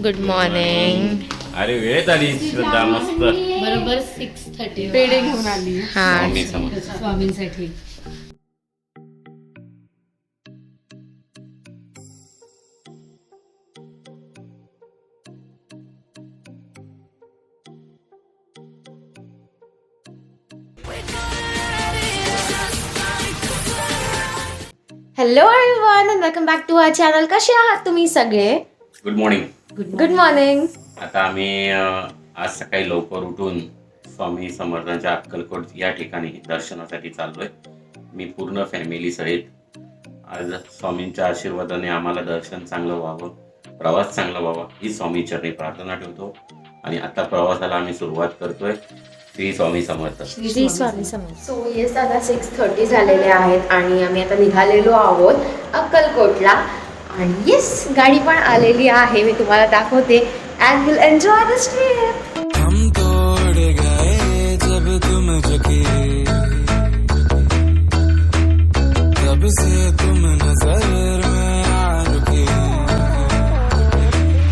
Good morning. अरे वेळेत आली श्रद्धा, मस्त. बरोबर 6:30 पेढे घेऊन आली. हा स्वामी समर्थ. स्वामींसाठी. Hello everyone and welcome back to our channel. कसे आहात तुम्ही सगळे? Good morning. Good morning. आता आम्ही आज सकाळी लवकर उठून स्वामी समर्थांच्या अक्कलकोट या ठिकाणी दर्शनासाठी चाललोय. मी पूर्ण फॅमिली सहित. आज स्वामींच्या आशीर्वादाने आम्हाला दर्शन चांगलं व्हावं, प्रवास चांगला व्हावा ही स्वामी चरणी प्रार्थना ठेवतो. आणि आता प्रवासाला आम्ही सुरुवात करतोय. श्री स्वामी समर्थ. श्री स्वामी समर्थ. सो येस, आता 6:30 झालेले आहेत आणि आम्ही आता निघालेलो आहोत अक्कलकोटला. आणि येस, गाडी पण आलेली आहे, मी तुम्हाला दाखवते. And will enjoy this trip. हम तोड़ गए जब तुम झुकी, तब से तुम नजर में आ रुकी,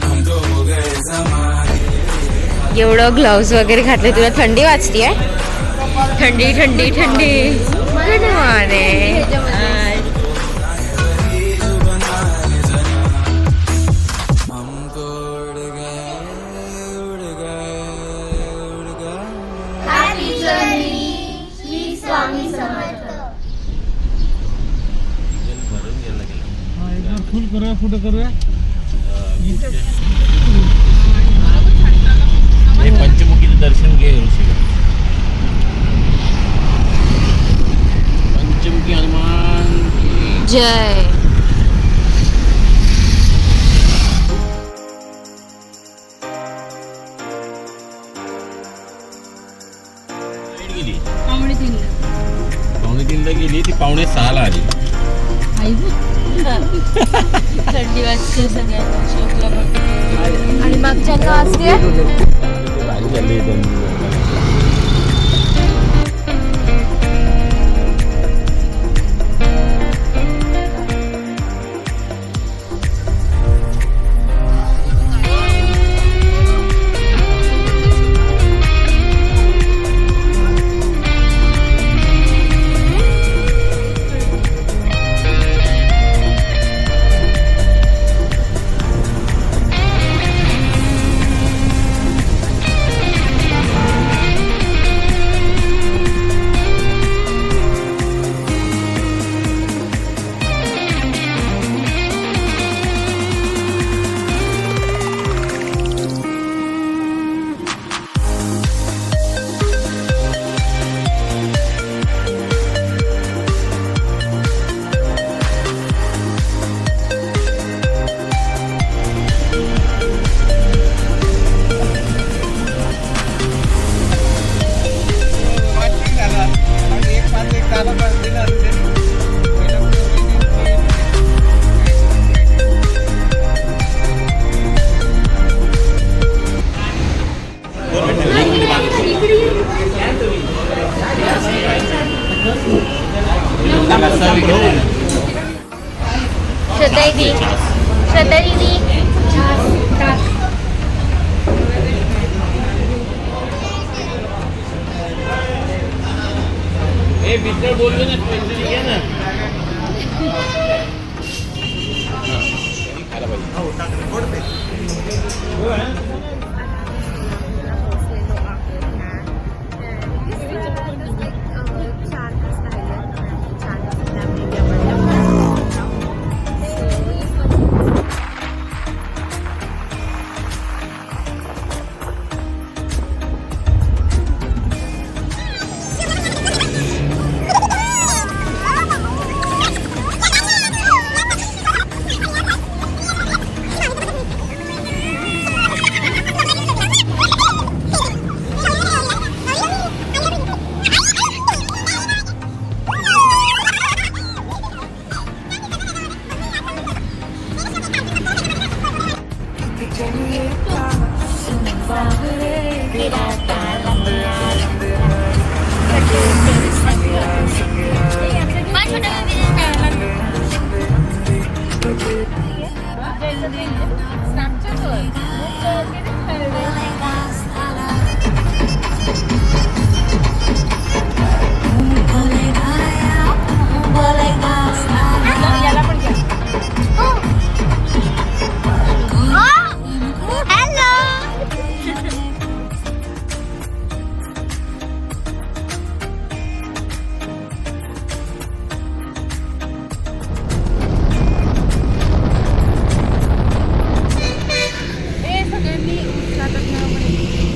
हम तो हो गए जमाने. एवढं ग्लव्स वगैरे घातले, तुला थंडी वाजतीये? थंडी थंडी थंडी. Good morning. हम तोड़ गए उड़ गए उड़ गए. फुल करूया, फोटो करूया. पंचमुखीचं दर्शन घे ऋषी. पंचमुखी हनुमान की जय. गेली. पावणे 3. पावणे 3ला गेली ती, पावणे 6ला आली. थंडी वाजते सगळ्यांना, शोकला पण. आणि मागच्या वाजते भारी चालली एकदम. श्रद्धा दीदी बोललो ना.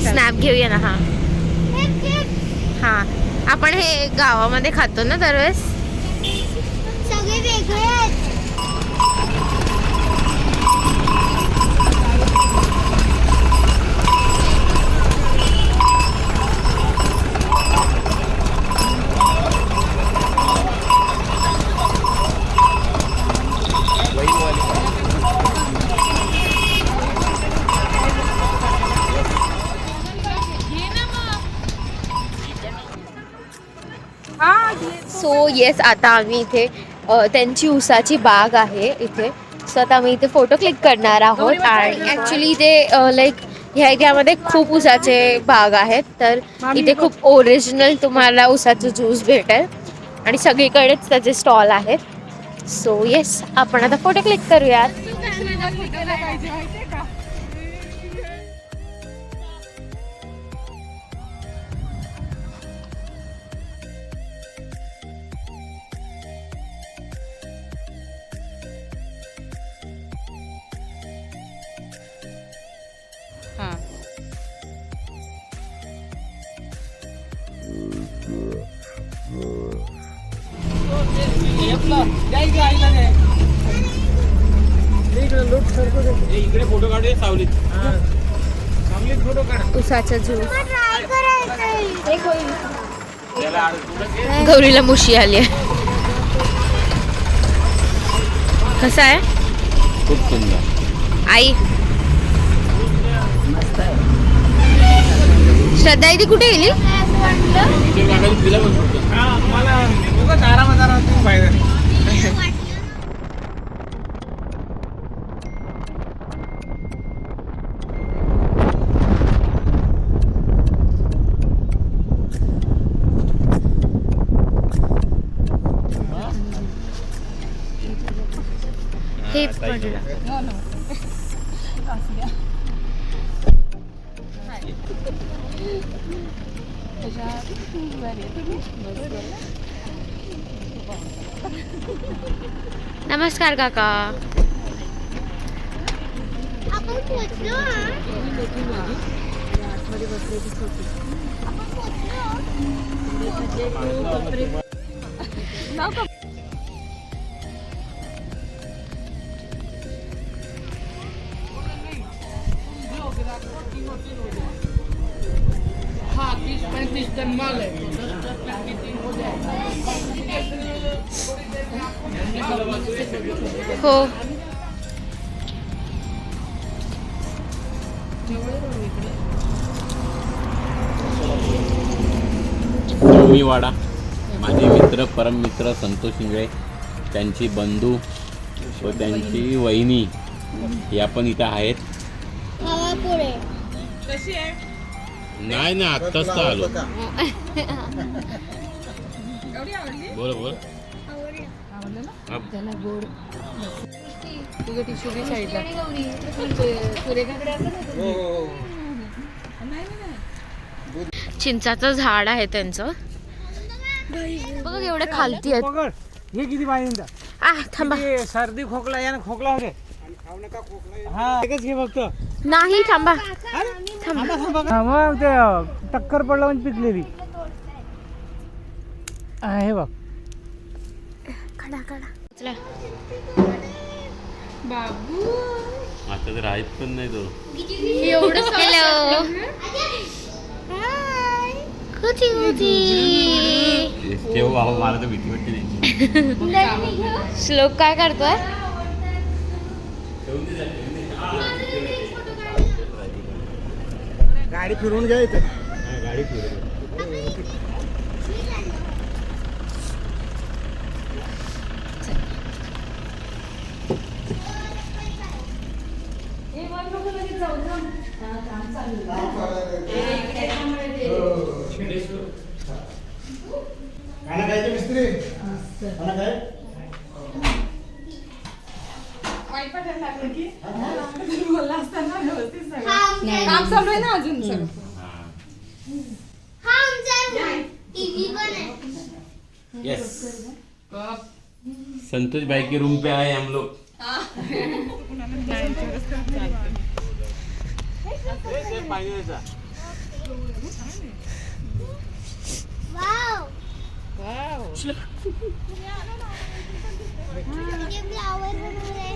स्नॅप घेऊया ना. हा हा, आपण हे गावामध्ये खातो ना दरवेळेस. सगळे वेगळे आहेत. सो येस, आता आम्ही इथे त्यांची उसाची बाग आहे इथे. सो आता आम्ही इथे फोटो क्लिक करणार आहोत. आणि ॲक्च्युली इथे लाईक ह्या एरियामध्ये खूप उसाचे बाग आहेत. तर इथे खूप ओरिजिनल तुम्हाला उसाचं ज्यूस भेटेल आणि सगळीकडेच त्याचे स्टॉल आहेत. सो येस, आपण आता फोटो क्लिक करूयात. इकडे फोटो काढूया सावलीत. सावलीत फोटो काढ. उसाचा ज्यूस. ट्राय करायचंय. गौरीला मुशी आली आहे. कसा आहे खूप सुंदर. आई? श्रद्धा ती कुठे गेली? हे पडलं. नमस्कार काका. आपण पोचलो. हो. वाडा. माझे मित्र, परममित्र संतोष इंगळे, त्यांची बंधू व त्यांची वहिनी या पण इथं आहेत. हवा पुढे. नाही ना, आत्ताच तर आलो. बोल बोल. चिंचाचं झाड आहे त्यांचं. बघा एवढे खालती आहेत. हे किती पाहिजे? थांबा. सर्दी खोकला या खोकला होते. हा एकच घे फक्त. नाही, थांबा. मग ते टक्कर पडला म्हणजे पिकलेली हे बघ. चला. आता तर आहेत पण नाही तो. हॅलो. ठेव बाबा, मला तर भीती वाटते. श्लोक काय करतोय? गाडी फिरवून घ्यायचं. गाडी फिरवून. काम चालू आहे ना अजून सगळं. हा आमचा टीव्ही पण आहे. यस संतोष भाई के रूम पे आए हम लोग. वाव किती फ्लावर बनवले.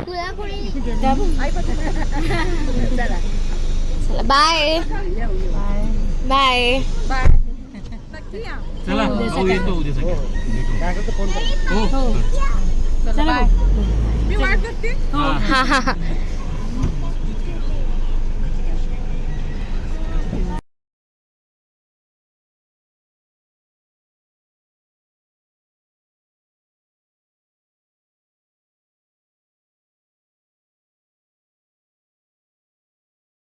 तुला कोणी बाय बाय. चला हो येतो उद्या सगळं. मी वाट बघते. हा. हा हा हा.